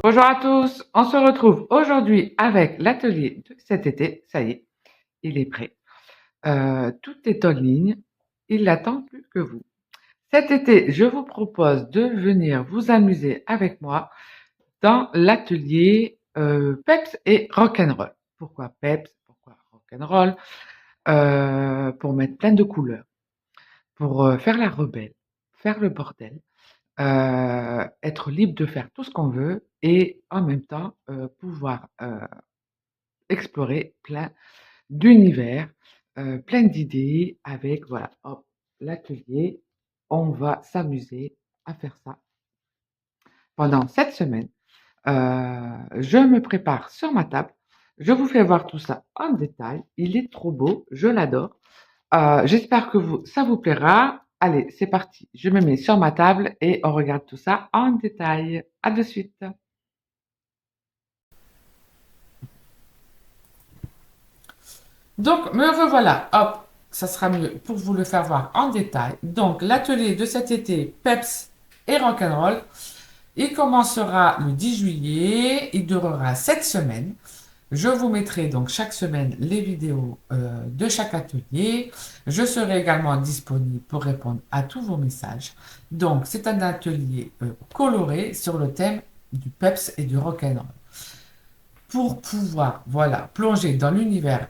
Bonjour à tous, on se retrouve aujourd'hui avec l'atelier de cet été. Ça y est, il est prêt. Tout est en ligne, il n'attend plus que vous. Cet été, je vous propose de venir vous amuser avec moi dans l'atelier Peps et Rock'n'Roll. Pourquoi Peps? Pourquoi Rock'n'Roll? Pour mettre plein de couleurs, pour faire la rebelle, faire le bordel. Être libre de faire tout ce qu'on veut et en même temps, pouvoir, explorer plein d'univers, plein d'idées avec voilà, hop, l'atelier. On va s'amuser à faire ça pendant cette semaine. Je me prépare sur ma table. Je vous fais voir tout ça en détail. Il est trop beau, je l'adore. J'espère que ça vous plaira. Allez, c'est parti. Je me mets sur ma table et on regarde tout ça en détail. À de suite. Donc, me revoilà. Hop, ça sera mieux pour vous le faire voir en détail. Donc, l'atelier de cet été, Peps et Rock'n'Roll, il commencera le 10 juillet. Il durera 7 semaines. Je vous mettrai donc chaque semaine les vidéos de chaque atelier. Je serai également disponible pour répondre à tous vos messages. Donc, c'est un atelier coloré sur le thème du peps et du rock'n'roll. Pour pouvoir, voilà, plonger dans l'univers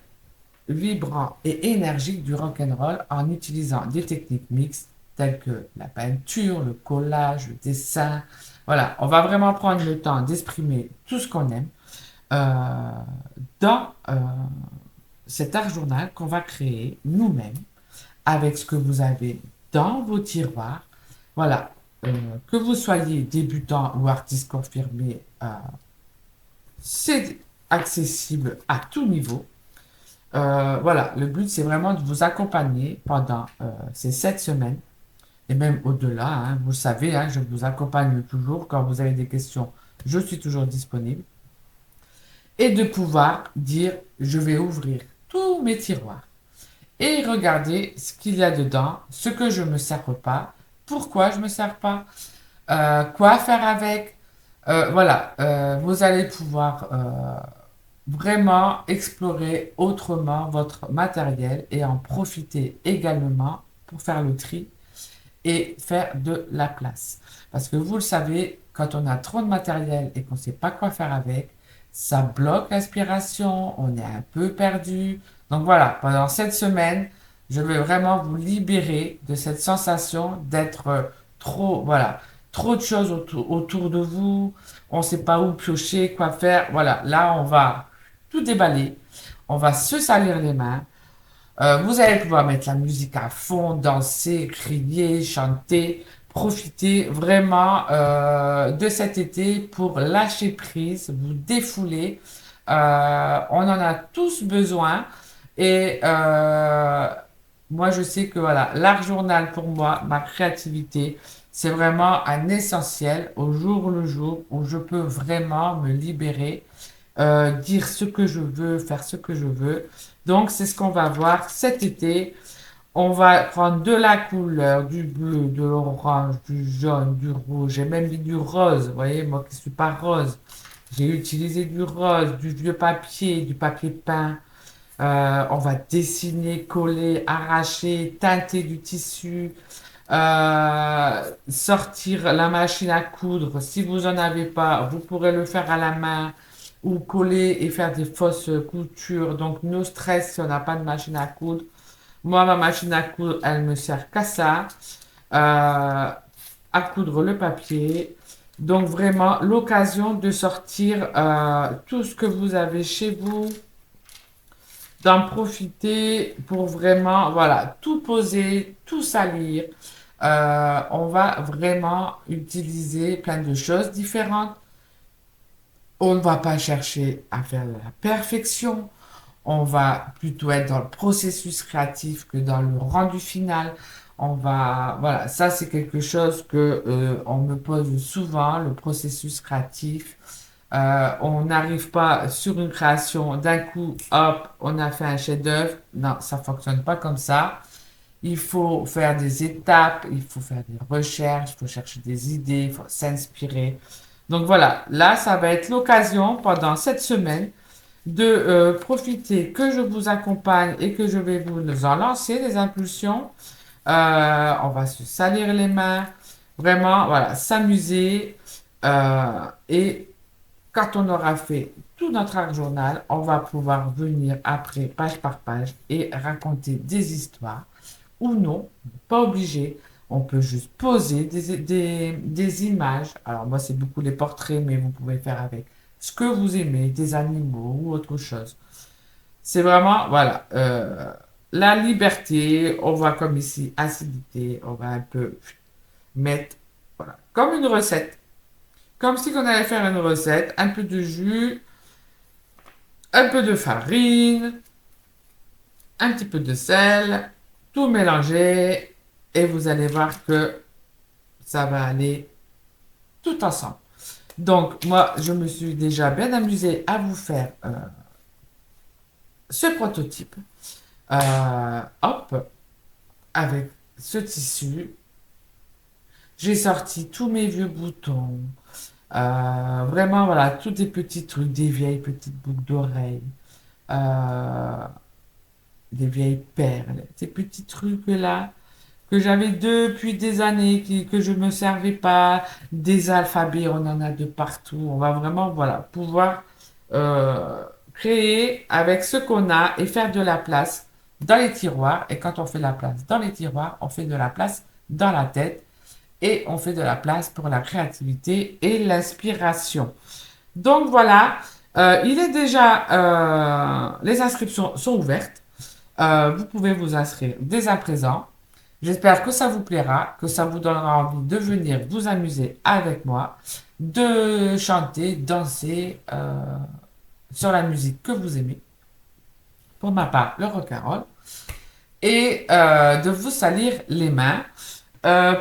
vibrant et énergique du rock'n'roll en utilisant des techniques mixtes telles que la peinture, le collage, le dessin. Voilà, on va vraiment prendre le temps d'exprimer tout ce qu'on aime euh, dans cet art journal qu'on va créer nous-mêmes avec ce que vous avez dans vos tiroirs. Voilà, que vous soyez débutant ou artiste confirmé, c'est accessible à tout niveau. Voilà, le but c'est vraiment de vous accompagner pendant ces 7 semaines et même au-delà. Hein, vous le savez, hein, je vous accompagne toujours. Quand vous avez des questions, je suis toujours disponible. Et de pouvoir dire, je vais ouvrir tous mes tiroirs et regarder ce qu'il y a dedans, ce que je ne me sers pas, pourquoi je ne me sers pas, quoi faire avec. Voilà, vous allez pouvoir vraiment explorer autrement votre matériel et en profiter également pour faire le tri et faire de la place. Parce que vous le savez, quand on a trop de matériel et qu'on ne sait pas quoi faire avec, ça bloque l'inspiration, on est un peu perdu. Donc voilà, pendant cette semaine, je vais vraiment vous libérer de cette sensation d'être trop, voilà, trop de choses autour de vous. On ne sait pas où piocher, quoi faire. Voilà, là, on va tout déballer. On va se salir les mains. Vous allez pouvoir mettre la musique à fond, danser, crier, chanter, profiter vraiment de cet été pour lâcher prise, vous défouler. On en a tous besoin et moi je sais que voilà, l'art journal pour moi, ma créativité, c'est vraiment un essentiel au jour le jour où je peux vraiment me libérer, dire ce que je veux, faire ce que je veux. Donc, c'est ce qu'on va voir cet été. On va prendre de la couleur, du bleu, de l'orange, du jaune, du rouge. J'ai même mis du rose. Vous voyez, moi qui ne suis pas rose. J'ai utilisé du rose, du vieux papier, du papier peint. On va dessiner, coller, arracher, teinter du tissu, sortir la machine à coudre. Si vous en avez pas, vous pourrez le faire à la main ou coller et faire des fausses coutures. Donc, no stress si on n'a pas de machine à coudre. Moi, ma machine à coudre, elle me sert qu'à ça, à coudre le papier. Donc, vraiment, l'occasion de sortir tout ce que vous avez chez vous, d'en profiter pour vraiment, voilà, tout poser, tout salir. On va vraiment utiliser plein de choses différentes. On ne va pas chercher à faire la perfection. On va plutôt être dans le processus créatif que dans le rendu final. On va, voilà, ça c'est quelque chose que on me pose souvent, le processus créatif. On n'arrive pas sur une création d'un coup, hop, on a fait un chef-d'œuvre. Non, ça fonctionne pas comme ça. Il faut faire des étapes, il faut faire des recherches, il faut chercher des idées, il faut s'inspirer. Donc voilà, là, ça va être l'occasion pendant cette semaine de profiter que je vous accompagne et que je vais vous en lancer des impulsions. On va se salir les mains, vraiment, voilà, s'amuser. Et quand on aura fait tout notre arc journal, on va pouvoir venir après, page par page, et raconter des histoires. Ou non, pas obligé. On peut juste poser des images. Alors moi, c'est beaucoup les portraits, mais vous pouvez faire avec ce que vous aimez, des animaux ou autre chose. C'est vraiment, voilà, la liberté. On va comme ici, acidité. On va un peu mettre, voilà, comme une recette. Comme si on allait faire une recette. Un peu de jus, un peu de farine, un petit peu de sel, tout mélanger. Et vous allez voir que ça va aller tout ensemble. Donc, moi, je me suis déjà bien amusée à vous faire ce prototype. Hop, avec ce tissu. J'ai sorti tous mes vieux boutons. Vraiment, voilà, tous des petits trucs, des vieilles petites boucles d'oreilles, euh, des vieilles perles, ces petits trucs-là que j'avais depuis des années, que je me servais pas, des alphabets, on en a de partout. On va vraiment, voilà, pouvoir créer avec ce qu'on a et faire de la place dans les tiroirs. Et quand on fait de la place dans les tiroirs, on fait de la place dans la tête et on fait de la place pour la créativité et l'inspiration. Donc voilà, il est déjà, les inscriptions sont ouvertes. Vous pouvez vous inscrire dès à présent. J'espère que ça vous plaira, que ça vous donnera envie de venir vous amuser avec moi, de chanter, danser sur la musique que vous aimez. Pour ma part, le rock'n'roll. Et de vous salir les mains.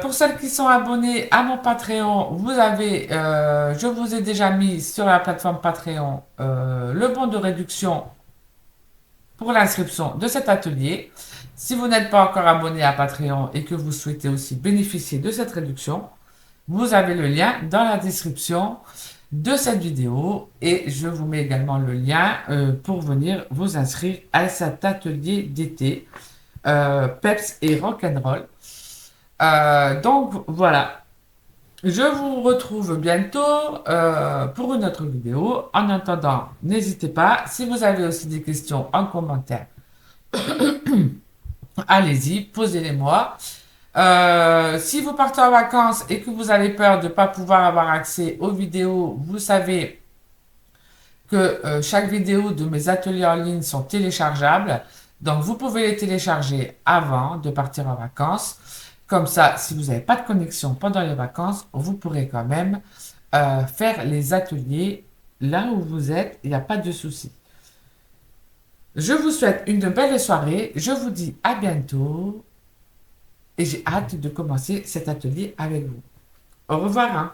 Pour celles qui sont abonnées à mon Patreon, je vous ai déjà mis sur la plateforme Patreon le bon de réduction pour l'inscription de cet atelier. Si vous n'êtes pas encore abonné à Patreon et que vous souhaitez aussi bénéficier de cette réduction, vous avez le lien dans la description de cette vidéo et je vous mets également le lien pour venir vous inscrire à cet atelier d'été Peps et Rock'n'Roll. Donc voilà, je vous retrouve bientôt pour une autre vidéo. En attendant, n'hésitez pas, si vous avez aussi des questions en commentaire, allez-y, posez-les-moi. Si vous partez en vacances et que vous avez peur de ne pas pouvoir avoir accès aux vidéos, vous savez que chaque vidéo de mes ateliers en ligne sont téléchargeables. Donc vous pouvez les télécharger avant de partir en vacances. Comme ça, si vous n'avez pas de connexion pendant les vacances, vous pourrez quand même faire les ateliers là où vous êtes. Il n'y a pas de souci. Je vous souhaite une belle soirée. Je vous dis à bientôt. Et j'ai hâte de commencer cet atelier avec vous. Au revoir, hein.